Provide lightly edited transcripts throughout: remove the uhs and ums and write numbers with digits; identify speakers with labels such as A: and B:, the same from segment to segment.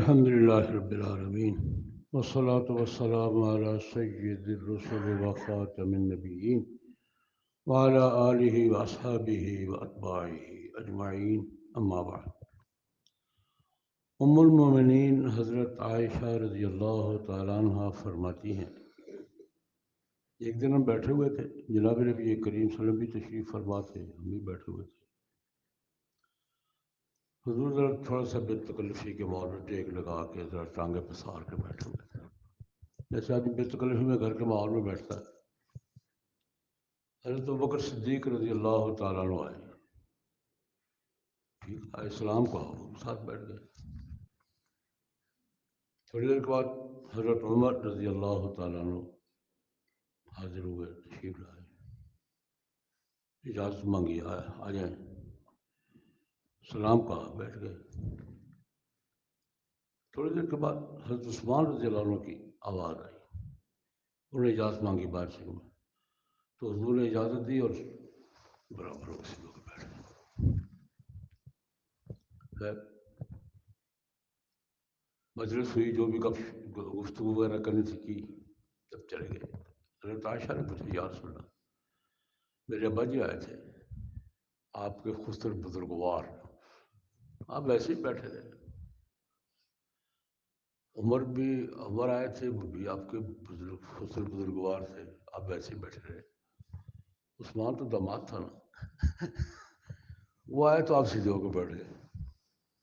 A: الحمد لله رب العالمين والصلاة والسلام على سيد الرسل وخاتم النبيين وعلى آله وأصحابه وأتباعه أجمعين أما بعد ام المومنین حضرت عائشہ رضی اللہ تعالیٰ عنہ فرماتی ہیں، ایک دن ہم بیٹھے ہوئے تھے، جناب نبی کریم صلی اللہ علیہ وسلم بھی تشریف فرما تھے، ہم بھی بیٹھے ہوئے تھے۔ حضور ذرا تھوڑا سا بے تکلفی کے ماحول میں ٹیک لگا کے ذرا ٹانگیں پسار کے بیٹھے ہوئے تھے، جیسے آدمی بے تکلفی میں گھر کے ماحول میں بیٹھتا ہے۔ حضرت ابوبکر صدیق رضی اللہ تعالیٰ عنہ آئے، ٹھیک آئے، السلام کہا، ساتھ بیٹھ گئے۔ تھوڑی دیر کے بعد حضرت عمر رضی اللہ تعالیٰ عنہ حاضر ہوئے، تشریف لائے، اجازت مانگی، آ جائیں، سلام کہا، بیٹھ گئے۔ تھوڑی دیر کے بعد حضرت عثمان رضی اللہ عنہ کی آواز آئی، انہوں نے اجازت مانگی باہر سے، تو حضور نے اجازت دی اور برابر ہو کسی لوگ بیٹھ گئے۔ مجلس ہوئی، جو بھی گفتگو وغیرہ کرنی تھی کی، تب چلے گئے۔ حضرت عائشہ نے پوچھا، یا رسول اللہ، میرے ابا جی آئے تھے، آپ کے خسر بزرگوار، آپ ویسے ہی بیٹھے تھے۔ عمر آئے تھے، وہ بھی آپ کے خسر بزرگوار تھے، آپ ویسے ہی بیٹھے رہے۔ عثمان تو داماد تھا نا، وہ آئے تو آپ سیدھے ہو کے بیٹھ گئے،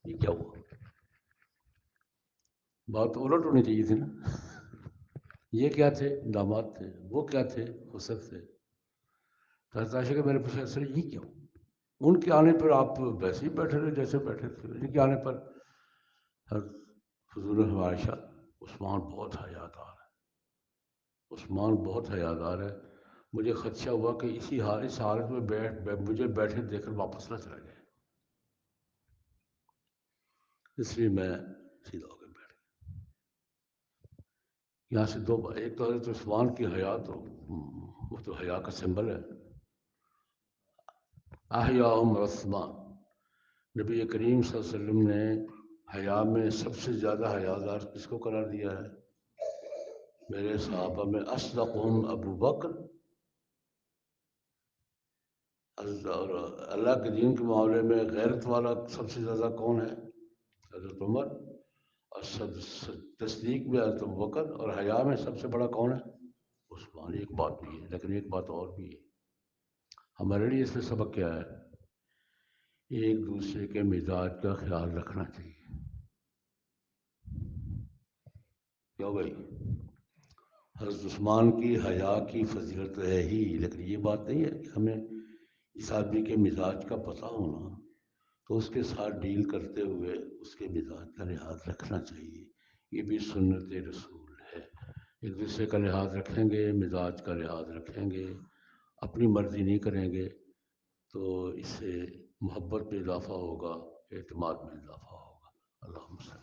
A: یہ کیا ہوا؟ بات الٹ ہونی چاہیے تھی نا، یہ کیا تھے؟ داماد تھے، وہ کیا تھے؟ خسر تھے۔ حضرت عائشہ کہ میرے پوچھا، سر یہ کیوں؟ ان کے آنے پر آپ ویسے ہی بیٹھے رہے جیسے بیٹھے تھے، ان کے آنے پر حضور عائشہ، عثمان بہت حیادار ہے، عثمان بہت حیادار ہے، مجھے خدشہ ہوا کہ اس حالت میں مجھے بیٹھے دیکھ کر واپس نہ چلا جائے، اس لیے میں سیدھا ہو کے بیٹھ گیا۔ یہاں سے دو بات، ایک تو حضرت عثمان کی حیا، تو وہ تو حیا کا سمبل ہے، احیاء عثمان، نبی کریم صلی اللہ علیہ وسلم نے حیا میں سب سے زیادہ حیادار کس کو قرار دیا ہے؟ میرے صحابہ میں اصدقہم ابو بکر، اور اللہ کے دین کے معاملے میں غیرت والا سب سے زیادہ کون ہے؟ حضرت عمر، اور تصدیق میں حضرت ابو بکر، اور حیا میں سب سے بڑا کون ہے؟ عثمان۔ ایک بات بھی ہے، لیکن ایک بات اور بھی ہے، ہمارے لیے اس میں سبق کیا ہے؟ ایک دوسرے کے مزاج کا خیال رکھنا چاہیے۔ کیوں بھائی؟ حضرت عثمان کی حیا کی فضیلت ہے ہی، لیکن یہ بات نہیں ہے کہ ہمیں اس آدمی کے مزاج کا پتہ ہونا تو اس کے ساتھ ڈیل کرتے ہوئے اس کے مزاج کا لحاظ رکھنا چاہیے، یہ بھی سنت رسول ہے۔ ایک دوسرے کا لحاظ رکھیں گے، مزاج کا لحاظ رکھیں گے، اپنی مرضی نہیں کریں گے، تو اس سے محبت میں اضافہ ہوگا، اعتماد میں اضافہ ہوگا۔ اللہم صلی